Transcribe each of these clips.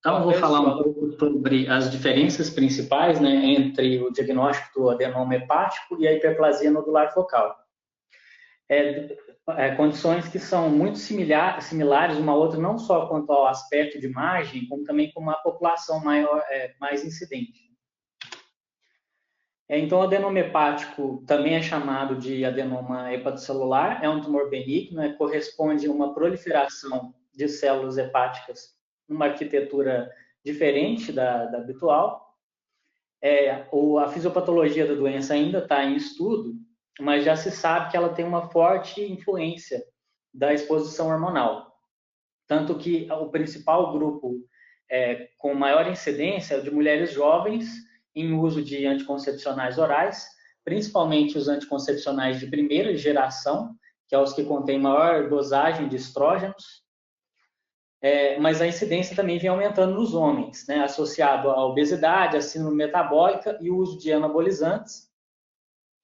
Então, eu vou falar um pouco sobre as diferenças principais, né, entre o diagnóstico do adenoma hepático e a hiperplasia nodular focal. Condições que são muito similares uma à outra, não só quanto ao aspecto de imagem, como também com uma população mais incidente. Então, o adenoma hepático também é chamado de adenoma hepatocelular, é um tumor benigno, corresponde a uma proliferação de células hepáticas numa arquitetura diferente da habitual. A fisiopatologia da doença ainda está em estudo, mas já se sabe que ela tem uma forte influência da exposição hormonal. Tanto que o principal grupo com maior incidência é o de mulheres jovens em uso de anticoncepcionais orais, principalmente os anticoncepcionais de primeira geração, que são os que contêm maior dosagem de estrógenos, mas a incidência também vem aumentando nos homens, né, associado à obesidade, à síndrome metabólica e o uso de anabolizantes.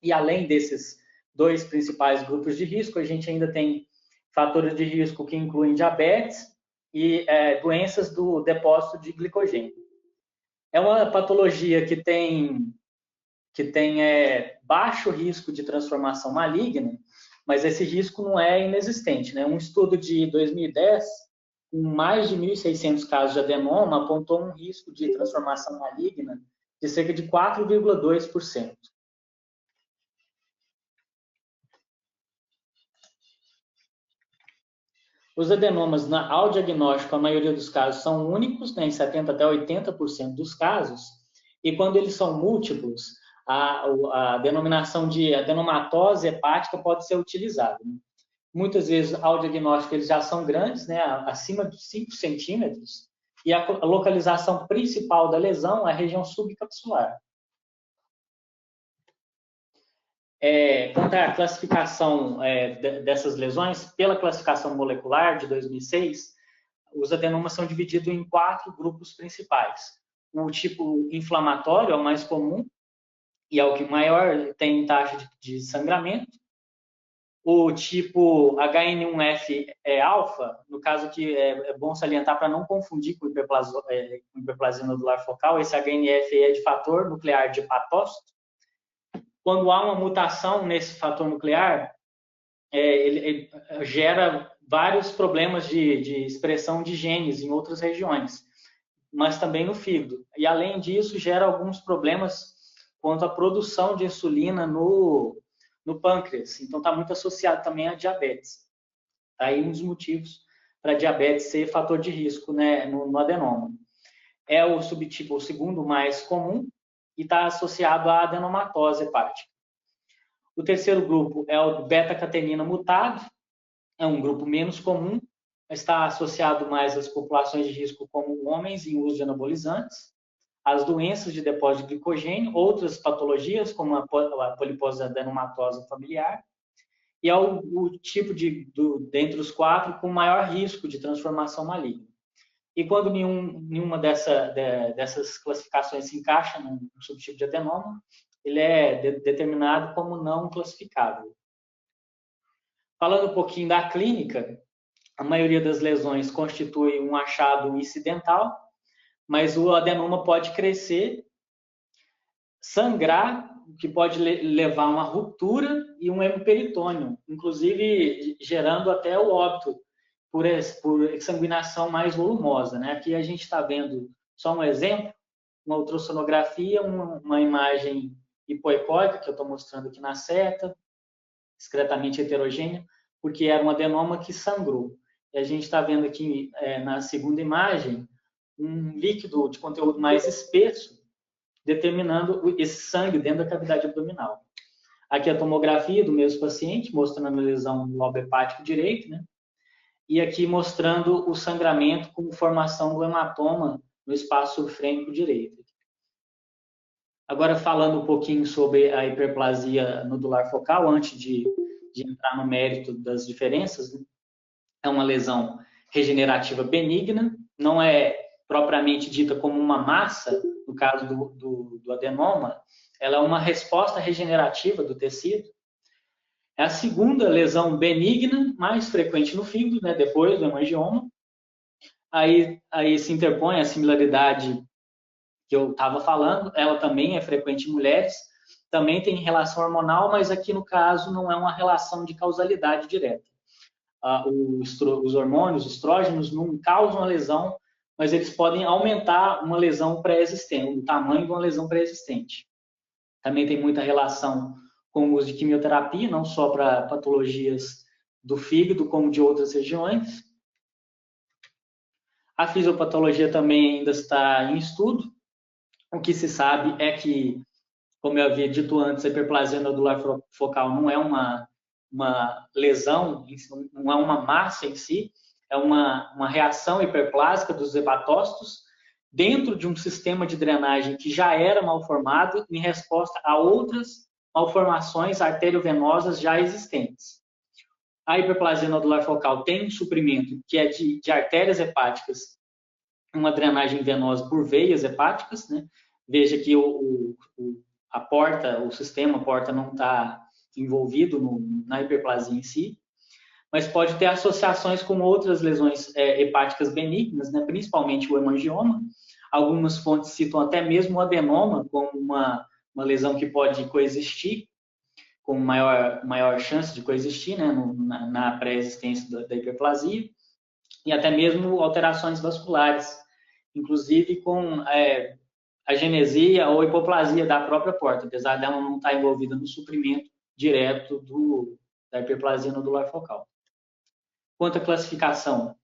E além desses dois principais grupos de risco, a gente ainda tem fatores de risco que incluem diabetes e doenças do depósito de glicogênio. É uma patologia que tem baixo risco de transformação maligna, mas esse risco não é inexistente, né? Um estudo de 2010, com mais de 1.600 casos de adenoma, apontou um risco de transformação maligna de cerca de 4,2%. Os adenomas, ao diagnóstico, a maioria dos casos são únicos, né, em 70% até 80% dos casos, e quando eles são múltiplos, a denominação de adenomatose hepática pode ser utilizada. Né? Muitas vezes, ao diagnóstico, eles já são grandes, né, acima de 5 centímetros, e a localização principal da lesão é a região subcapsular. Quanto à classificação dessas lesões, pela classificação molecular de 2006, os adenomas são divididos em 4 grupos principais. O tipo inflamatório é o mais comum e é o que maior tem taxa de sangramento. O tipo HN1F é alfa, no caso que é bom salientar para não confundir com hiperplasia nodular focal, esse HNF é de fator nuclear de hepatócito. Quando há uma mutação nesse fator nuclear, ele gera vários problemas de expressão de genes em outras regiões, mas também no fígado. E, além disso, gera alguns problemas quanto à produção de insulina no pâncreas. Então, está muito associado também a diabetes. Aí, um dos motivos para diabetes ser fator de risco, né, no adenoma. É o subtipo, o segundo mais comum, e está associado à adenomatose hepática. O terceiro grupo é o beta-catenina mutado, é um grupo menos comum, está associado mais às populações de risco como homens em uso de anabolizantes, as doenças de depósito de glicogênio, outras patologias como a polipose adenomatose familiar, e é o tipo dentre os 4 com maior risco de transformação maligna. E quando nenhuma dessas classificações se encaixa no subtipo de adenoma, ele é determinado como não classificável. Falando um pouquinho da clínica, a maioria das lesões constitui um achado incidental, mas o adenoma pode crescer, sangrar, o que pode levar a uma ruptura e um hemoperitônio, inclusive gerando até o óbito por exsanguinação mais volumosa. Né? Aqui a gente está vendo só um exemplo, uma ultrassonografia, uma imagem hipoecóica, que eu estou mostrando aqui na seta, discretamente heterogênea, porque era um adenoma que sangrou. E a gente está vendo aqui na segunda imagem um líquido de conteúdo mais espesso, determinando esse sangue dentro da cavidade abdominal. Aqui a tomografia do mesmo paciente, mostrando a lesão no lobo hepático direito, né? E aqui mostrando o sangramento com formação do hematoma no espaço subfrênico direito. Agora, falando um pouquinho sobre a hiperplasia nodular focal, antes de entrar no mérito das diferenças, né? É uma lesão regenerativa benigna, não é propriamente dita como uma massa, no caso do adenoma, ela é uma resposta regenerativa do tecido. É a segunda lesão benigna mais frequente no fígado, né, depois do hemangioma. Aí se interpõe a similaridade que eu estava falando, ela também é frequente em mulheres, também tem relação hormonal, mas aqui no caso não é uma relação de causalidade direta. Os hormônios, os estrógenos, não causam a lesão, mas eles podem aumentar uma lesão pré-existente, o tamanho de uma lesão pré-existente. Também tem muita relação com o uso de quimioterapia, não só para patologias do fígado, como de outras regiões. A fisiopatologia também ainda está em estudo. O que se sabe é que, como eu havia dito antes, a hiperplasia nodular focal não é uma lesão, não é uma massa em si, é uma reação hiperplásica dos hepatócitos dentro de um sistema de drenagem que já era mal formado em resposta a outras malformações arteriovenosas já existentes. A hiperplasia nodular focal tem um suprimento que é de artérias hepáticas, uma drenagem venosa por veias hepáticas, né? Veja que a porta, o sistema porta não está envolvido na hiperplasia em si, mas pode ter associações com outras lesões hepáticas benignas, né? Principalmente o hemangioma. Algumas fontes citam até mesmo o adenoma como uma lesão que pode coexistir, com maior chance de coexistir, né? na pré-existência da hiperplasia, e até mesmo alterações vasculares, inclusive com a genesia ou hipoplasia da própria porta, apesar dela não estar envolvida no suprimento direto da hiperplasia nodular focal. Quanto à classificação,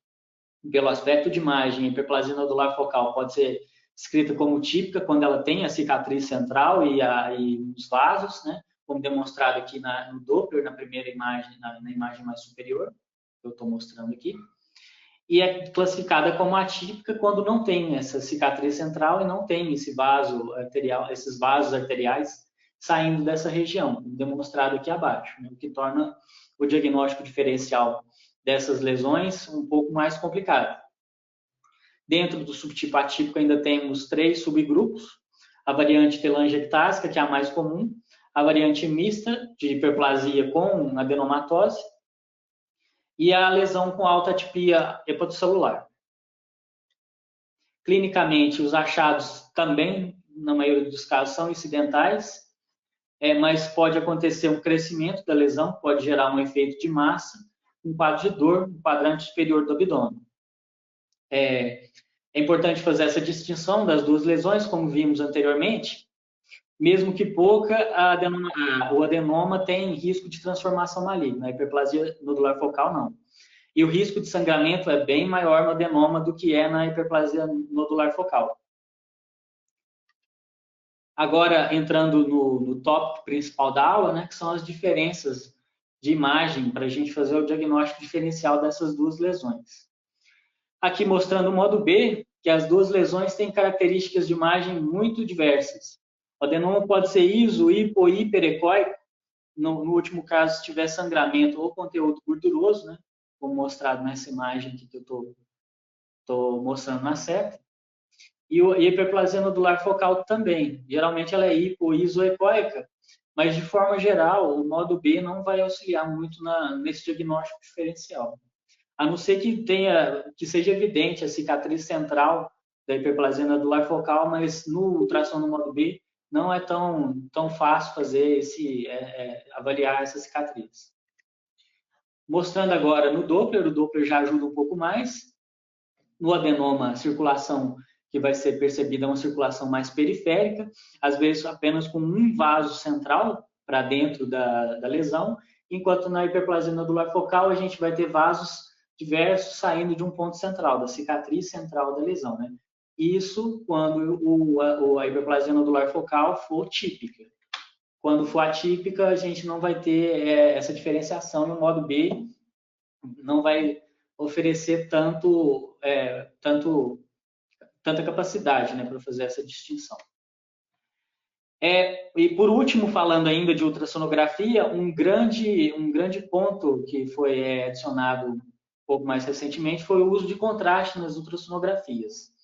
pelo aspecto de imagem, a hiperplasia nodular focal pode ser descrita como típica quando ela tem a cicatriz central e os vasos, né? Como demonstrado aqui no Doppler, na primeira imagem, na imagem mais superior, que eu estou mostrando aqui. E é classificada como atípica quando não tem essa cicatriz central e não tem esse vaso arterial, esses vasos arteriais saindo dessa região, demonstrado aqui abaixo, né? O que torna o diagnóstico diferencial dessas lesões um pouco mais complicado. Dentro do subtipo atípico ainda temos 3 subgrupos: a variante telangiectásica, que é a mais comum, a variante mista de hiperplasia com adenomatose, e a lesão com alta atipia hepatocelular. Clinicamente, os achados também, na maioria dos casos, são incidentais, mas pode acontecer um crescimento da lesão, pode gerar um efeito de massa, um quadro de dor no quadrante superior do abdômen. É importante fazer essa distinção das duas lesões, como vimos anteriormente. Mesmo que pouca, o adenoma tem risco de transformação maligna, a hiperplasia nodular focal não. E o risco de sangramento é bem maior no adenoma do que é na hiperplasia nodular focal. Agora, entrando no tópico principal da aula, né, que são as diferenças de imagem para a gente fazer o diagnóstico diferencial dessas duas lesões. Aqui mostrando o modo B, que as duas lesões têm características de imagem muito diversas. O adenoma pode ser iso, hipo ou hiperecóico. No último caso, se tiver sangramento ou conteúdo gorduroso, né, como mostrado nessa imagem aqui que eu estou mostrando na seta. E a hiperplasia nodular focal também. Geralmente ela é hipo ou isoecóica, mas de forma geral, o modo B não vai auxiliar muito nesse diagnóstico diferencial. A não ser que seja evidente a cicatriz central da hiperplasia nodular focal, mas no ultrassom no modo B não é tão fácil fazer avaliar essa cicatriz. Mostrando agora no Doppler, o Doppler já ajuda um pouco mais. No adenoma, a circulação que vai ser percebida é uma circulação mais periférica, às vezes apenas com um vaso central para dentro da lesão, enquanto na hiperplasia nodular focal a gente vai ter vasos diversos saindo de um ponto central, da cicatriz central da lesão, né? Isso quando a hiperplasia nodular focal for típica. Quando for atípica, a gente não vai ter essa diferenciação, e o modo B não vai oferecer tanta capacidade, né, para fazer essa distinção. E por último, falando ainda de ultrassonografia, um grande ponto que foi adicionado um pouco mais recentemente foi o uso de contraste nas ultrassonografias.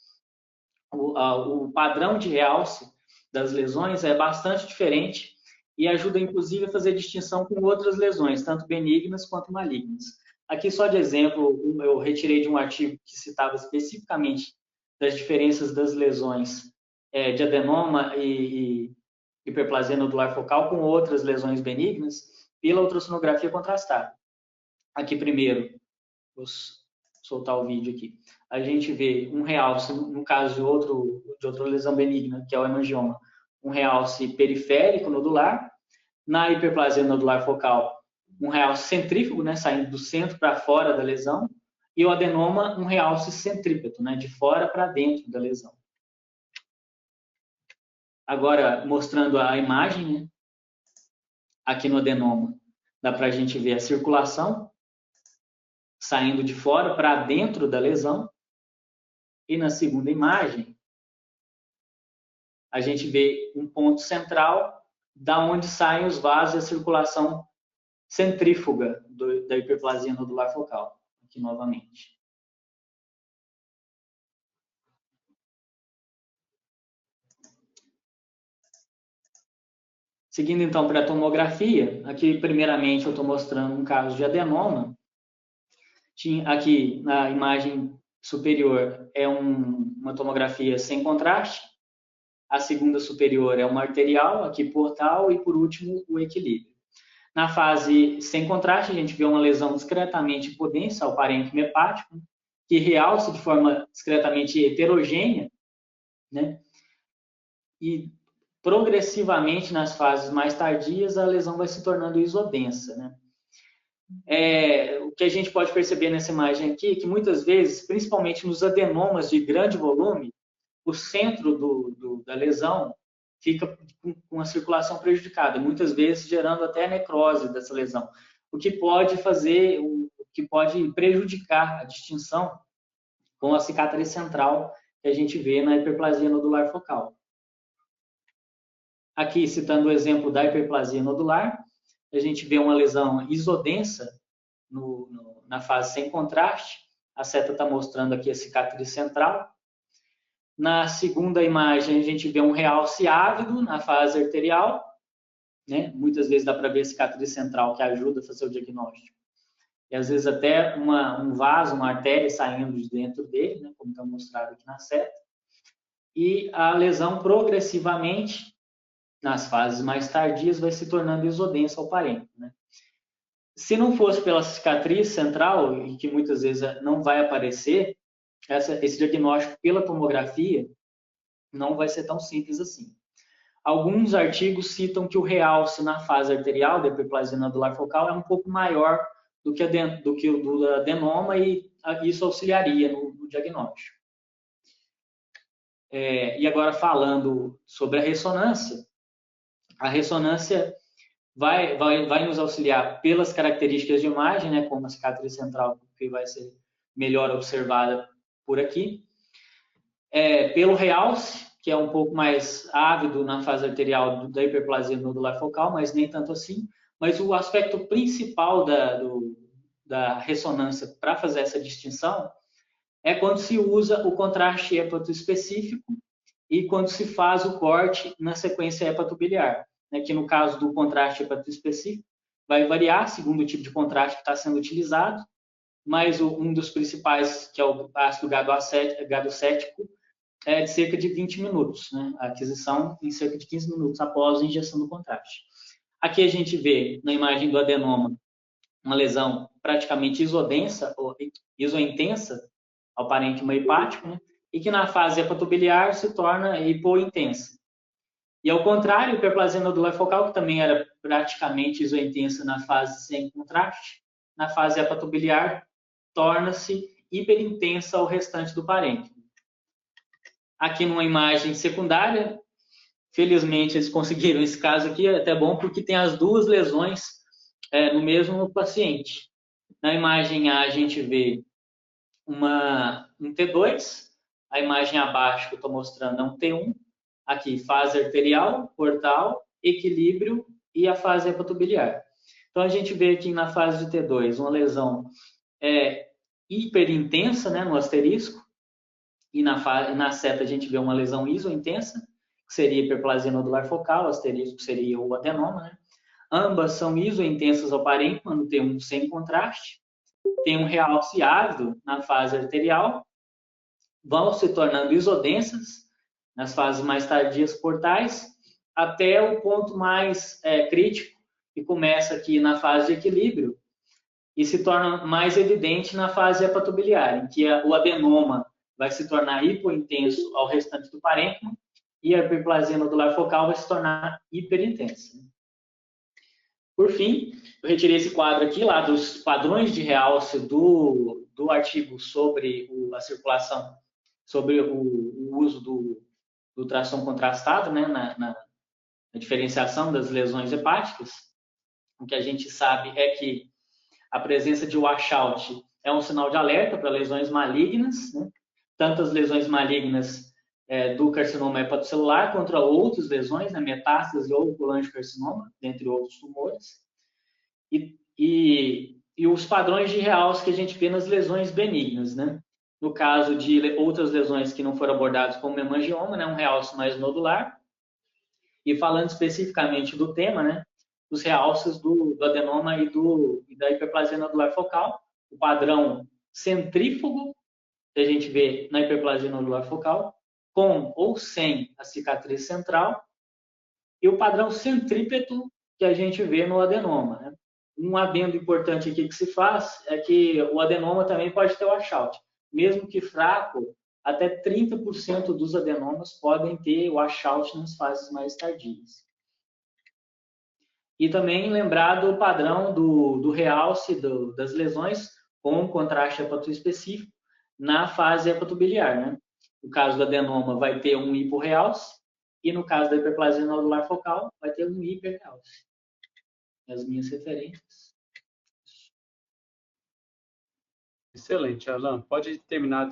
O padrão de realce das lesões é bastante diferente e ajuda, inclusive, a fazer distinção com outras lesões, tanto benignas quanto malignas. Aqui, só de exemplo, eu retirei de um artigo que citava especificamente das diferenças das lesões de adenoma e hiperplasia nodular focal com outras lesões benignas pela ultrassonografia contrastada. Aqui primeiro, vou soltar o vídeo aqui. A gente vê um realce, no caso de outra lesão benigna, que é o hemangioma, um realce periférico nodular. Na hiperplasia nodular focal, um realce centrífugo, né, saindo do centro para fora da lesão. E o adenoma, um realce centrípeto, né, de fora para dentro da lesão. Agora, mostrando a imagem, né, aqui no adenoma, dá para a gente ver a circulação saindo de fora para dentro da lesão. E na segunda imagem, a gente vê um ponto central da onde saem os vasos e a circulação centrífuga da hiperplasia nodular focal. Aqui novamente. Seguindo então para a tomografia, aqui primeiramente eu estou mostrando um caso de adenoma. Aqui na imagem superior é uma tomografia sem contraste, a segunda superior é uma arterial, aqui portal, e por último o equilíbrio. Na fase sem contraste, a gente vê uma lesão discretamente hipodensa ao parênquima hepático, que realça de forma discretamente heterogênea, né? E progressivamente nas fases mais tardias a lesão vai se tornando isodensa, né? O que a gente pode perceber nessa imagem aqui é que muitas vezes, principalmente nos adenomas de grande volume, o centro da lesão fica com a circulação prejudicada, muitas vezes gerando até a necrose dessa lesão, o que pode prejudicar a distinção com a cicatriz central que a gente vê na hiperplasia nodular focal. Aqui, citando o exemplo da hiperplasia nodular, a gente vê uma lesão isodensa na fase sem contraste. A seta está mostrando aqui a cicatriz central. Na segunda imagem, a gente vê um realce ávido na fase arterial, né? Muitas vezes dá para ver a cicatriz central, que ajuda a fazer o diagnóstico. E às vezes até um vaso, uma artéria saindo de dentro dele, né? Como está mostrado aqui na seta. E a lesão progressivamente, nas fases mais tardias, vai se tornando isodensa ao parênquima, né? Se não fosse pela cicatriz central, e que muitas vezes não vai aparecer, esse diagnóstico pela tomografia não vai ser tão simples assim. Alguns artigos citam que o realce na fase arterial da hiperplasia nodular focal é um pouco maior do que o do adenoma, e isso auxiliaria no diagnóstico. E agora falando sobre a ressonância vai nos auxiliar pelas características de imagem, né, como a cicatriz central, que vai ser melhor observada por aqui. Pelo realce, que é um pouco mais ávido na fase arterial da hiperplasia nodular focal, mas nem tanto assim. Mas o aspecto principal da ressonância para fazer essa distinção é quando se usa o contraste hepatoespecífico e quando se faz o corte na sequência hepatobiliar, né, que no caso do contraste hepatoespecífico vai variar segundo o tipo de contraste que está sendo utilizado, mas um dos principais, que é o ácido gadocético, é de cerca de 20 minutos, né? A aquisição em cerca de 15 minutos após a injeção do contraste. Aqui a gente vê, na imagem do adenoma, uma lesão praticamente isodensa, ou isointensa, ao parênquima hepático, né? E que na fase hepatobiliar se torna hipointensa. E ao contrário, a hiperplasia nodular focal, que também era praticamente isointensa na fase sem contraste, na fase hepatobiliar torna-se hiperintensa ao restante do parênquima. Aqui numa imagem secundária, felizmente eles conseguiram esse caso aqui, é até bom porque tem as duas lesões no mesmo paciente. Na imagem A, a gente vê um T2, a imagem abaixo que eu estou mostrando é um T1, aqui fase arterial, portal, equilíbrio e a fase hepatobiliar. Então a gente vê aqui na fase de T2 uma lesão hiperintensa, né, no asterisco, e na seta a gente vê uma lesão isointensa, que seria hiperplasia nodular focal, asterisco seria o adenoma, né? Ambas são isointensas ao parênquima, no T1 sem contraste, tem um realce ávido na fase arterial, vão se tornando isodensas nas fases mais tardias portais, até o ponto mais crítico, que começa aqui na fase de equilíbrio, e se torna mais evidente na fase hepatobiliar, em que o adenoma vai se tornar hipointenso ao restante do parênquima e a hiperplasia nodular focal vai se tornar hiperintensa. Por fim, eu retirei esse quadro aqui lá dos padrões de realce do artigo sobre a circulação, sobre o uso do ultrassom contrastado, né, na diferenciação das lesões hepáticas. O que a gente sabe é que a presença de washout é um sinal de alerta para lesões malignas, né? Tanto as lesões malignas do carcinoma hepatocelular contra outras lesões, né? Metástase ou colangiocarcinoma, dentre outros tumores. E os padrões de realce que a gente vê nas lesões benignas, né? No caso de outras lesões que não foram abordadas, como hemangioma, né? Um realce mais nodular. E falando especificamente do tema, né? Os realces do adenoma e da hiperplasia nodular focal, o padrão centrífugo, que a gente vê na hiperplasia nodular focal, com ou sem a cicatriz central, e o padrão centrípeto que a gente vê no adenoma. Né? Um adendo importante aqui que se faz é que o adenoma também pode ter washout. Mesmo que fraco, até 30% dos adenomas podem ter washout nas fases mais tardias. E também lembrar do padrão do realce das lesões com contraste hepatoespecífico na fase hepatobiliar. Né? No caso do adenoma, vai ter um hiporrealce, e no caso da hiperplasia nodular focal, vai ter um hiperrealce. As minhas referências. Excelente, Alan. Pode terminar